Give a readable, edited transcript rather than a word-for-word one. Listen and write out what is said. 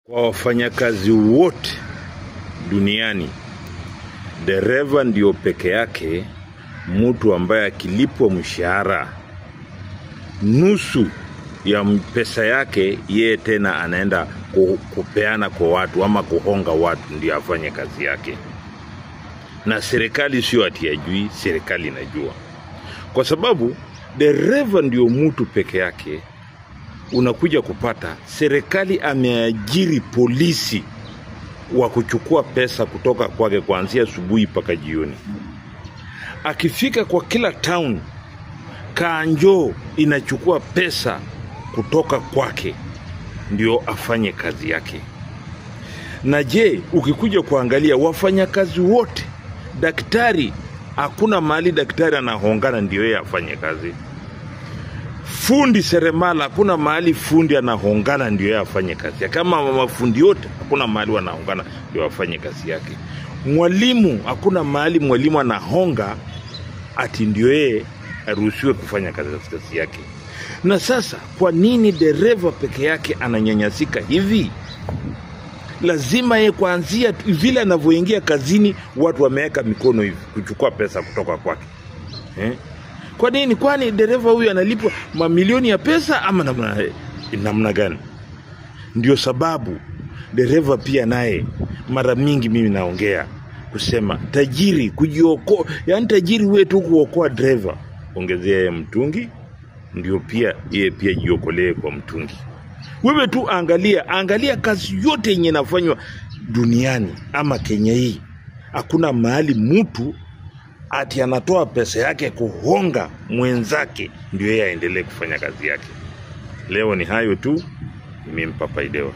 Kwa wafanyakazi wote duniani, dereva ndio peke yake mtu ambaye akilipwa mshahara nusu ya pesa yake, yeye tena anaenda kupeana kwa watu ama kuhonga watu ndio afanye kazi yake. Na serikali sio ati hajui, serikali inajua. Kwa sababu dereva ndio mtu peke yake unakuja kupata serikali ameajiri polisi wa kuchukua pesa kutoka kwake kuanzia asubuhi mpaka jioni. Akifika kwa kila town, kanjo inachukua pesa kutoka kwake ndio afanye kazi yake. Na je, ukikuja kuangalia wafanyakazi wote, daktari, hakuna mahali daktari anahongana ndio yeye afanye kazi. Fundi seremala, hakuna mahali fundi anahongana ndio yeye afanye kazi yake. Kama mafundi yote, hakuna mahali wanahongana ndio afanye kazi yake. Mwalimu, hakuna mahali mwalimu anahonga ati ndio yeye aruhusiwe kufanya kazi yake. Na sasa kwa nini dereva peke yake ananyanyasika hivi? Lazima yeye kuanzia vile anavyoingia kazini watu wameweka mikono hivi kuchukua pesa kutoka kwake. Kwa nini? Kwani dereva huyu analipwa mamilioni ya pesa ama namna gani? Ndio sababu dereva pia naye mara mingi mimi naongea kusema tajiri kujiokoa, yani tajiri wetu kuokoa dereva, ongezea yeye mtungi ndio pia yeye pia jiokolee kwa mtungi. Wewe tu angalia kazi yote yenye inafanywa duniani ama Kenya hii, hakuna mahali mtu ati anatoa pesa yake kuhonga mwenzake ndio yeye aendelee kufanya kazi yake. Leo ni hayo tu, mimi Papa Idewa.